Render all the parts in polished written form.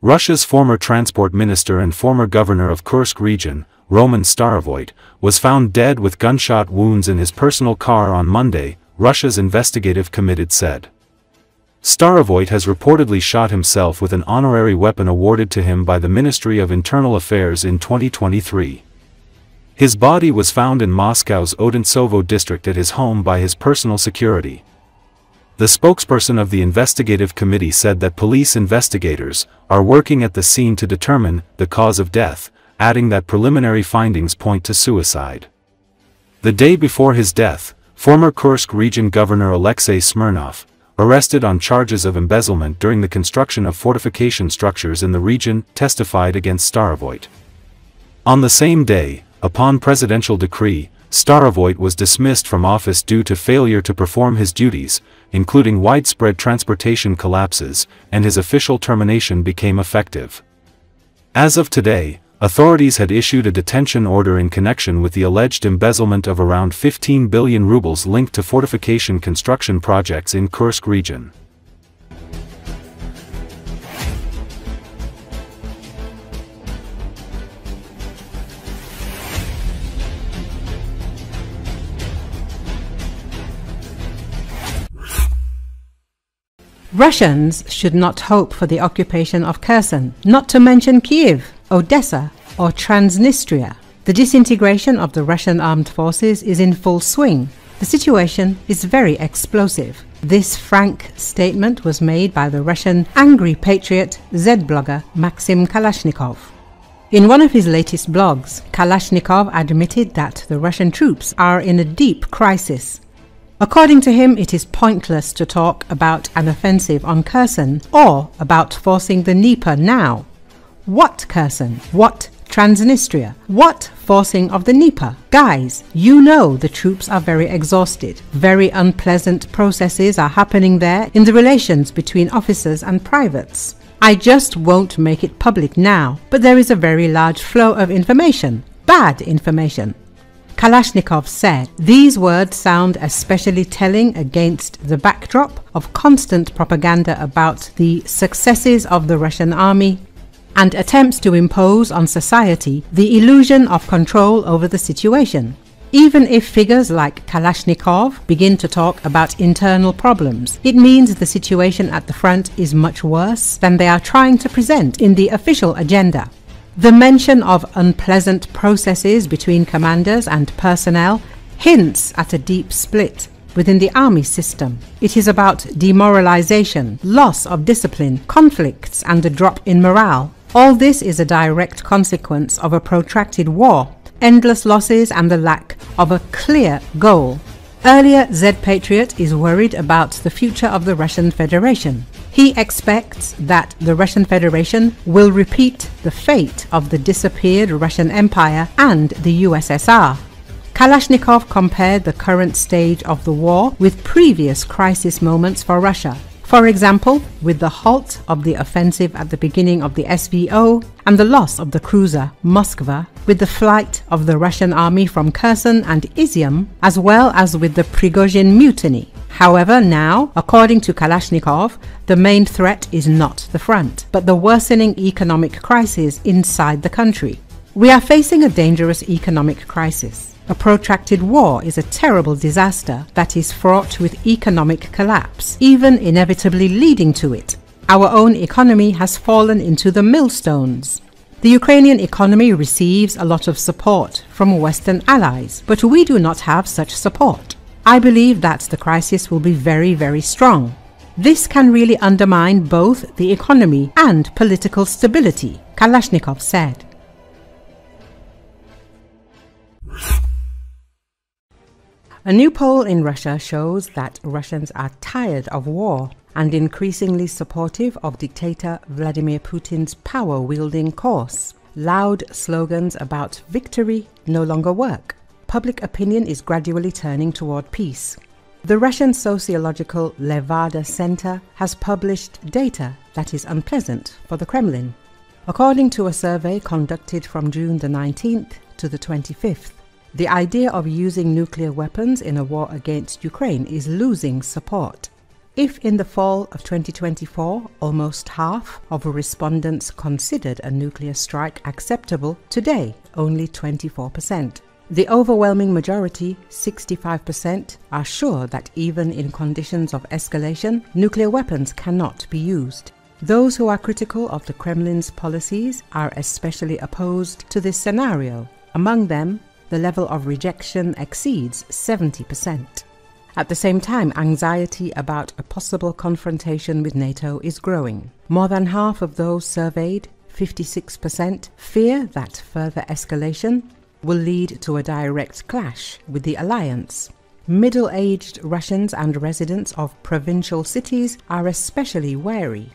Russia's former transport minister and former governor of Kursk region, Roman Starovoit, was found dead with gunshot wounds in his personal car on Monday, Russia's investigative committee said. Starovoit has reportedly shot himself with an honorary weapon awarded to him by the Ministry of Internal Affairs in 2023. His body was found in Moscow's Odintsovo district at his home by his personal security. The spokesperson of the investigative committee said that police investigators are working at the scene to determine the cause of death, adding that preliminary findings point to suicide. The day before his death, former Kursk region governor Alexey Smirnov, arrested on charges of embezzlement during the construction of fortification structures in the region, testified against Starovoit. On the same day, upon presidential decree, Starovoit was dismissed from office due to failure to perform his duties, including widespread transportation collapses, and his official termination became effective. As of today, authorities had issued a detention order in connection with the alleged embezzlement of around 15 billion rubles linked to fortification construction projects in Kursk region. Russians should not hope for the occupation of Kherson, not to mention Kiev, Odessa, or Transnistria. The disintegration of the Russian armed forces is in full swing. The situation is very explosive. This frank statement was made by the Russian angry patriot Z-blogger Maxim Kalashnikov. In one of his latest blogs, Kalashnikov admitted that the Russian troops are in a deep crisis. According to him, it is pointless to talk about an offensive on Kherson or about forcing the Dnieper now. What Kherson? What Transnistria? What forcing of the Dnieper? Guys, you know the troops are very exhausted. Very unpleasant processes are happening there in the relations between officers and privates. I just won't make it public now, but there is a very large flow of information. Bad information. Kalashnikov said, these words sound especially telling against the backdrop of constant propaganda about the successes of the Russian army and attempts to impose on society the illusion of control over the situation. Even if figures like Kalashnikov begin to talk about internal problems, it means the situation at the front is much worse than they are trying to present in the official agenda. The mention of unpleasant processes between commanders and personnel hints at a deep split within the army system. It is about demoralization, loss of discipline, conflicts, and a drop in morale. All this is a direct consequence of a protracted war, endless losses, and the lack of a clear goal. Earlier, Z-Patriot is worried about the future of the Russian Federation. He expects that the Russian Federation will repeat the fate of the disappeared Russian Empire and the USSR. Kalashnikov compared the current stage of the war with previous crisis moments for Russia. For example, with the halt of the offensive at the beginning of the SVO and the loss of the cruiser Moskva, with the flight of the Russian army from Kherson and Izium, as well as with the Prigozhin mutiny. However, now, according to Kalashnikov, the main threat is not the front, but the worsening economic crisis inside the country. We are facing a dangerous economic crisis. A protracted war is a terrible disaster that is fraught with economic collapse, even inevitably leading to it. Our own economy has fallen into the millstones. The Ukrainian economy receives a lot of support from Western allies, but we do not have such support. I believe that the crisis will be very, very strong. This can really undermine both the economy and political stability, Kalashnikov said. A new poll in Russia shows that Russians are tired of war and increasingly supportive of dictator Vladimir Putin's power-wielding course. Loud slogans about victory no longer work. Public opinion is gradually turning toward peace. The Russian Sociological Levada Center has published data that is unpleasant for the Kremlin. According to a survey conducted from June the 19th to the 25th, the idea of using nuclear weapons in a war against Ukraine is losing support. If in the fall of 2024 almost half of respondents considered a nuclear strike acceptable, today only 24%. The overwhelming majority, 65%, are sure that even in conditions of escalation, nuclear weapons cannot be used. Those who are critical of the Kremlin's policies are especially opposed to this scenario. Among them, the level of rejection exceeds 70%. At the same time, anxiety about a possible confrontation with NATO is growing. More than half of those surveyed, 56%, fear that further escalation will lead to a direct clash with the alliance. Middle-aged Russians and residents of provincial cities are especially wary.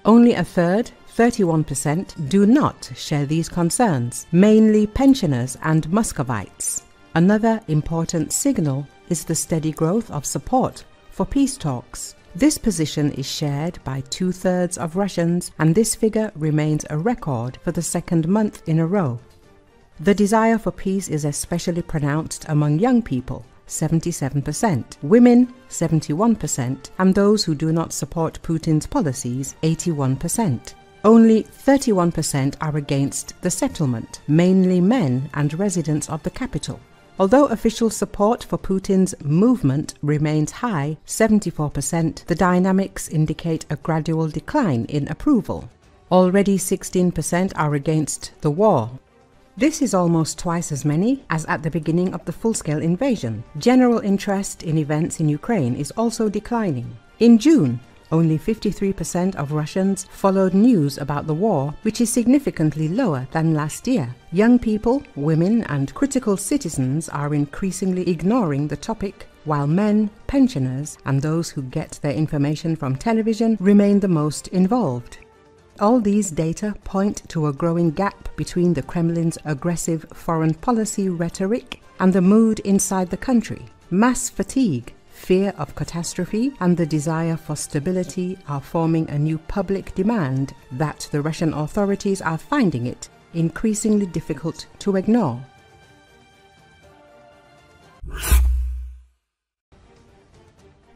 Only a third, 31%, do not share these concerns, mainly pensioners and Muscovites. Another important signal is the steady growth of support for peace talks. This position is shared by 2/3 of Russians, and this figure remains a record for the second month in a row. The desire for peace is especially pronounced among young people, 77%, women, 71%, and those who do not support Putin's policies, 81%. Only 31% are against the settlement, mainly men and residents of the capital. Although official support for Putin's movement remains high, 74%, the dynamics indicate a gradual decline in approval. Already 16% are against the war. This is almost twice as many as at the beginning of the full-scale invasion. General interest in events in Ukraine is also declining. In June, only 53% of Russians followed news about the war, which is significantly lower than last year. Young people, women, and critical citizens are increasingly ignoring the topic, while men, pensioners, and those who get their information from television remain the most involved. All these data point to a growing gap between the Kremlin's aggressive foreign policy rhetoric and the mood inside the country. Mass fatigue, fear of catastrophe, and the desire for stability are forming a new public demand that the Russian authorities are finding it increasingly difficult to ignore.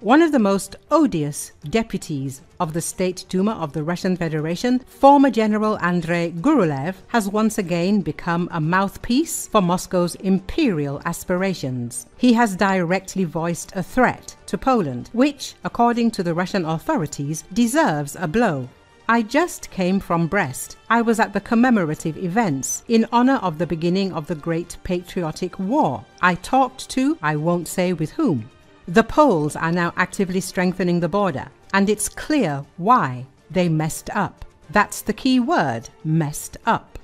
One of the most odious deputies of the State Duma of the Russian Federation, former General Andrei Gurulev, has once again become a mouthpiece for Moscow's imperial aspirations. He has directly voiced a threat to Poland, which, according to the Russian authorities, deserves a blow. I just came from Brest. I was at the commemorative events in honor of the beginning of the Great Patriotic War. I talked to, I won't say with whom. The Poles are now actively strengthening the border, and it's clear why. They messed up. That's the key word, messed up.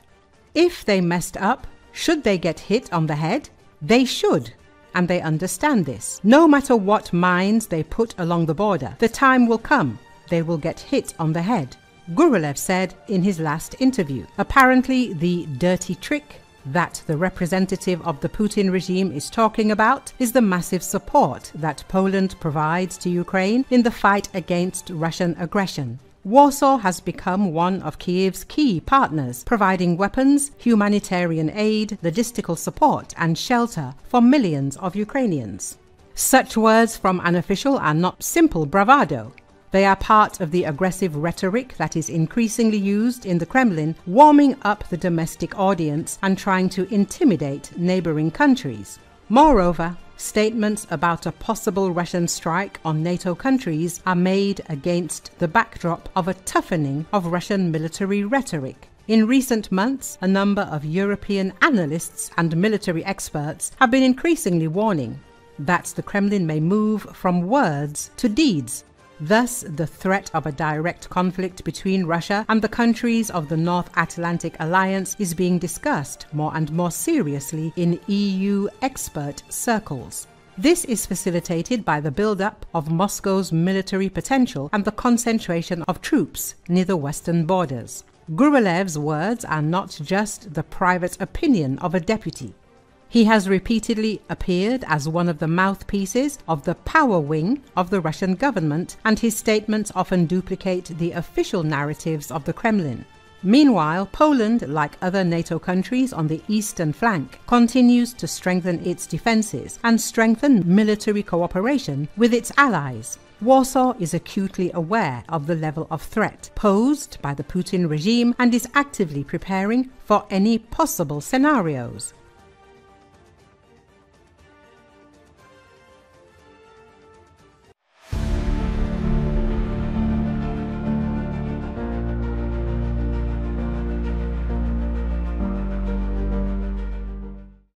If they messed up, should they get hit on the head? They should, and they understand this. No matter what mines they put along the border, the time will come. They will get hit on the head, Gurulev said in his last interview. Apparently, the dirty trick that the representative of the Putin regime is talking about is the massive support that Poland provides to Ukraine in the fight against Russian aggression. Warsaw has become one of Kiev's key partners, providing weapons, humanitarian aid, logistical support, and shelter for millions of Ukrainians. Such words from an official are not simple bravado. They are part of the aggressive rhetoric that is increasingly used in the Kremlin, warming up the domestic audience and trying to intimidate neighboring countries. Moreover, statements about a possible Russian strike on NATO countries are made against the backdrop of a toughening of Russian military rhetoric. In recent months, a number of European analysts and military experts have been increasingly warning that the Kremlin may move from words to deeds. Thus, the threat of a direct conflict between Russia and the countries of the North Atlantic Alliance is being discussed more and more seriously in EU expert circles. This is facilitated by the build-up of Moscow's military potential and the concentration of troops near the western borders. Gurulev's words are not just the private opinion of a deputy. He has repeatedly appeared as one of the mouthpieces of the power wing of the Russian government, and his statements often duplicate the official narratives of the Kremlin. Meanwhile, Poland, like other NATO countries on the eastern flank, continues to strengthen its defenses and strengthen military cooperation with its allies. Warsaw is acutely aware of the level of threat posed by the Putin regime and is actively preparing for any possible scenarios.